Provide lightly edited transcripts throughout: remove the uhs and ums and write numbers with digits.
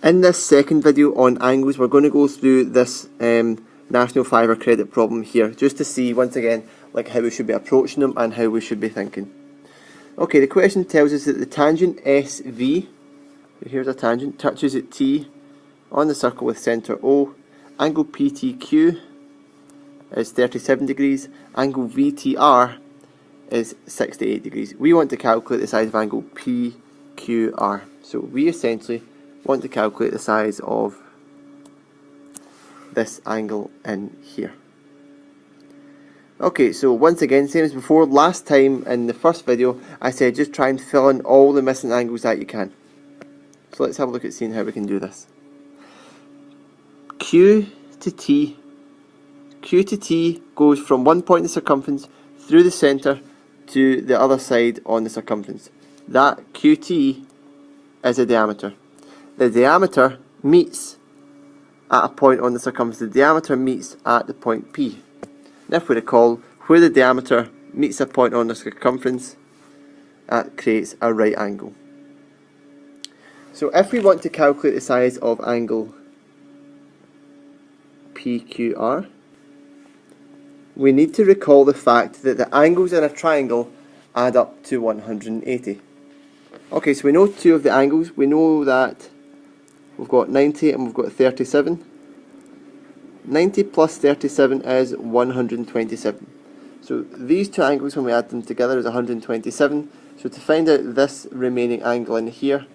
In this second video on angles, we're going to go through this National Fiver credit problem here, just to see once again like how we should be approaching them and how we should be thinking. Okay, the question tells us that the tangent SV, here's a tangent, touches at T on the circle with centre O. Angle PTQ is 37 degrees. Angle VTR is 68 degrees. We want to calculate the size of angle PQR. So we essentially want to calculate the size of this angle in here. Okay, so once again, same as before, last time in the first video I said just try and fill in all the missing angles that you can. So let's have a look at seeing how we can do this. Q to T goes from one point in the circumference through the centre to the other side on the circumference. That QT is a diameter. The diameter meets at a point on the circumference. The diameter meets at the point P. And if we recall, where the diameter meets a point on the circumference, that creates a right angle. So if we want to calculate the size of angle PQR, we need to recall the fact that the angles in a triangle add up to 180. Okay, so we know two of the angles. We know that we've got 90 and we've got 37. 90 plus 37 is 127. So these two angles, when we add them together, is 127. So to find out this remaining angle in here,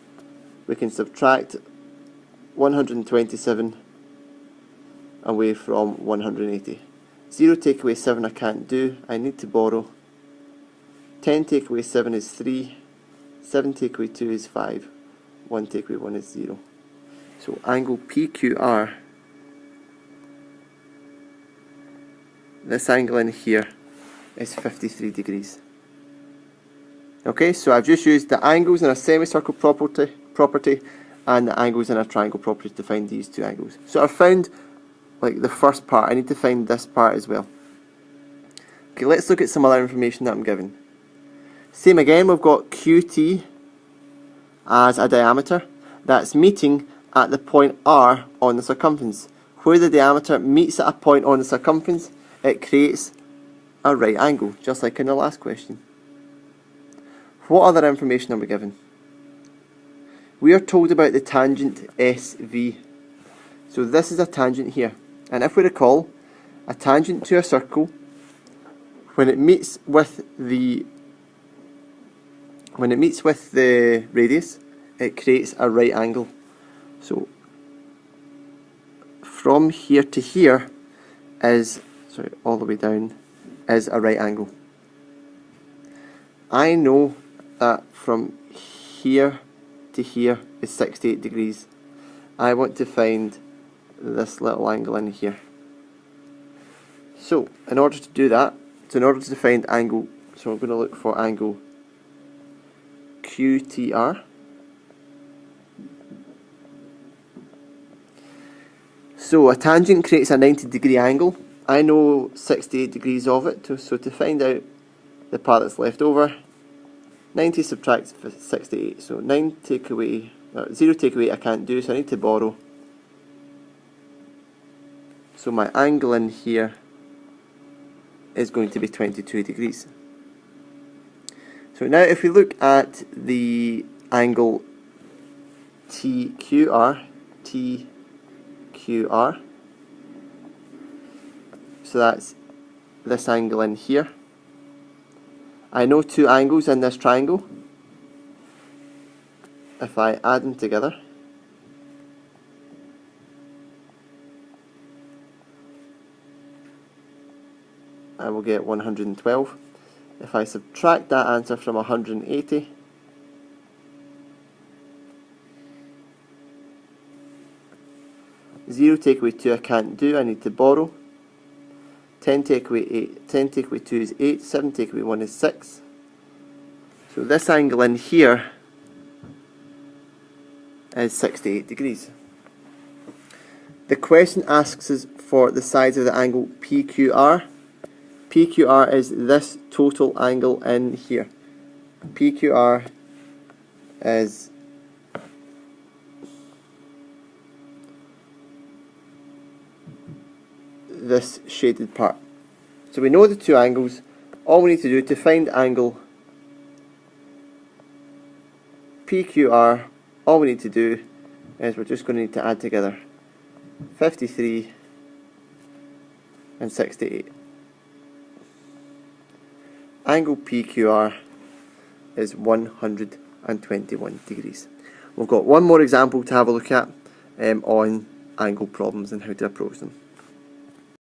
we can subtract 127 away from 180. 0 take away 7 I can't do, I need to borrow. 10 take away 7 is 3, 7 take away 2 is 5, 1 take away 1 is 0. So angle PQR, this angle in here, is 53 degrees. Okay, so I've just used the angles in a semicircle property and the angles in a triangle property to find these two angles. So I've found like the first part. I need to find this part as well. Okay, let's look at some other information that I'm given. Same again, we've got QT as a diameter that's meeting at the point R on the circumference. Where the diameter meets at a point on the circumference, it creates a right angle, just like in the last question. What other information are we given? We are told about the tangent SV. So this is a tangent here. And if we recall, a tangent to a circle, when it meets with the radius, it creates a right angle. So from here to here is, all the way down, is a right angle. I know that from here to here is 68 degrees. I want to find this little angle in here. So in order to do that, in order to find angle, so I'm going to look for angle QTR. So a tangent creates a 90-degree angle. I know 68 degrees of it, so to find out the part that's left over, 90 subtracts 68, so 0 take away 8 I can't do, so I need to borrow. So my angle in here is going to be 22 degrees. So now if we look at the angle TQR, so that's this angle in here. I know two angles in this triangle. If I add them together, I will get 112. If I subtract that answer from 180, zero take away 2 I can't do, I need to borrow. 10 take away 2 is 8, 7 take away 1 is 6. So this angle in here is 68 degrees. The question asks us for the size of the angle PQR. PQR is this total angle in here. PQR is this shaded part. So we know the two angles. All we need to do to find angle PQR, all we need to do is we're just going to need to add together 53 and 68. Angle PQR is 121 degrees. We've got one more example to have a look at on angle problems and how to approach them.